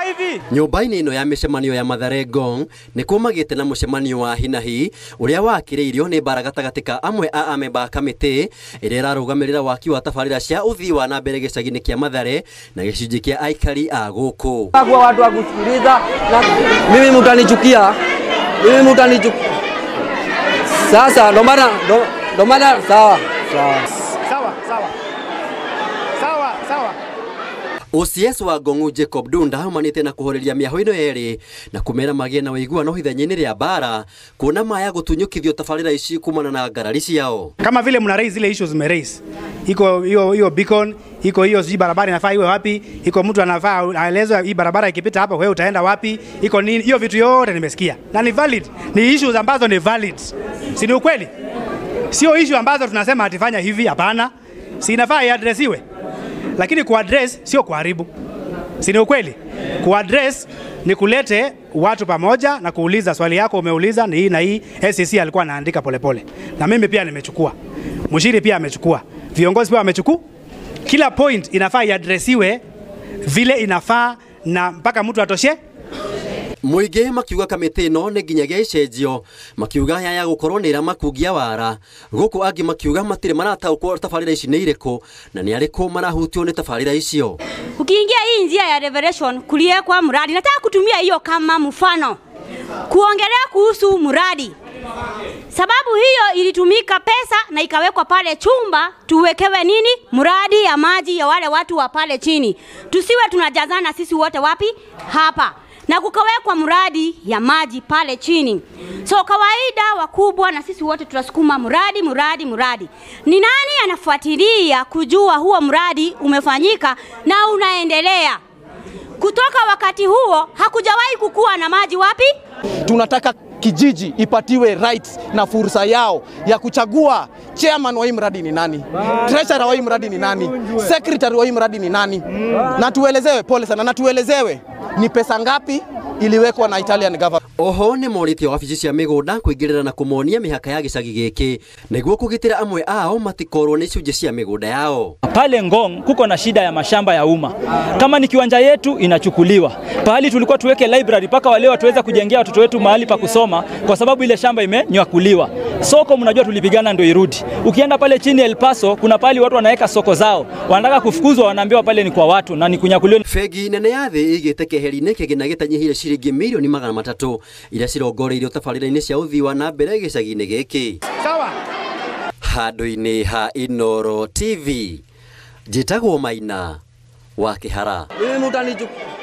hivi. Nyumba-inĩ ĩno ya mĩcemanio ya Mathare Ngong nĩ kumagĩte na mũcemanio wa hinahi ũrĩa wakĩrĩirio nĩ mbara gatagatĩ ka amwe a amemba a kamĩtĩ ĩrĩa ĩrarũgamĩrĩra waki wa tabarĩra cia ũthii wa na mbere gĩcagi-inĩ kĩa Mathare na gĩcunjĩ kĩa aikari a gũkũ. Kwa watu wa kusikiliza mimi mtanichukia. Sasa ndo maana sawa. OCS wa Ngong Jacob Dunda umanite na kuhoreria miaho ino yeri na kumera magie na wiguano hithanyi-ini ria bara kuona maya gutunyukithio tabarira ici kumana na ngarari ciao. Kama vile mna raise ile issues raise. Iko hiyo beacon, iko hiyo zi barabara inafaa iwe wapi? Iko mtu anafaa aelezwe hii barabara ikipita hapa wewe utaenda wapi? Iko nini? Hiyo vitu yote nimesikia. Na ni valid. Ni issues ambazo ni valid. Si ni ukweli? Sio issue ambazo tunasema atifanya hivi, hapana. Si inafaa iadresiwe. Lakini kuaddress sio kuharibu. Si ni ukweli? Kuaddress ni kulete watu pamoja na kuuliza swali yako umeuliza ni hii na hii. SCC alikuwa anaandika polepole. Na mimi pia nimechukua. Mushiri pia amechukua. Viongozi pia wamechukua. Kila point inafaa iadresiwe vile inafaa na mpaka mtu atoshe. Muingi makiuga kamĩtĩ ĩno nĩ nginyagia icenjio makiuga ya gukorwo nĩ makugia wara guku angi makiuga matire marataũkwo tabarĩra ici nĩ irĩkũ na nĩ arĩkũ marahutio nĩ tabarĩra icio. Ukiingia hii njia ya Revelation kulie kwa mradi, nataka kutumia hiyo kama mfano kuongelea kuhusu mradi, sababu hiyo ilitumika pesa na ikawekwa pale chumba tuwekewe nini mradi ya maji ya wale watu wa pale chini, tusiwe tunajazana sisi wote wapi hapa, na kukawekwa mradi ya maji pale chini. So kawaida wakubwa na sisi wote tunasukuma mradi. Ni nani anafuatilia kujua huo mradi umefanyika na unaendelea? Kutoka wakati huo hakujawahi kukua na maji wapi? Tunataka kijiji ipatiwe rights na fursa yao ya kuchagua chairman wa hii mradi ni nani, treasurer wa hii mradi ni nani, secretary wa hii mradi ni nani, na tuelezewe, pole sana, na tuelezewe ni pesa ngapi iliwekwa na Italian government. Oho nĩ morĩtie wabici cia mĩgũnda kwĩngĩrĩra na kũmonia mĩhaka ya gĩcagi gĩkĩ nĩguo kũgitĩra amwe ao matikorwo nĩ icunjĩ cia mĩgũnda yao. Pale Ngong kuko na shida ya mashamba ya umma. Kama ni kiwanja yetu inachukuliwa. Pahali tulikuwa tuweke library paka wale watuweza kujengea watoto wetu mahali pa kusoma kwa sababu ile shamba imenyakuliwa. Soko mnajua tulipigana ndio irudi. Ukienda pale chini El Paso kuna pahali watu wanaweka soko zao. Wanataka kufukuzwa, wanaambiwa pale ni kwa watu na ni kunyakuliwa. Fegi nene ya thĩ ĩgĩte keheri-inĩ kĩgĩna gĩtanyihire ciringi milioni 300 iria cirongoreirio tabarĩra-inĩ cia ũthii wa na mbere gĩcagi-inĩ gĩkĩ. Sawa. Handũ-inĩ ha Inooro TV, njĩtagwo Maina wa Kĩhara. Mimi mtanichukia.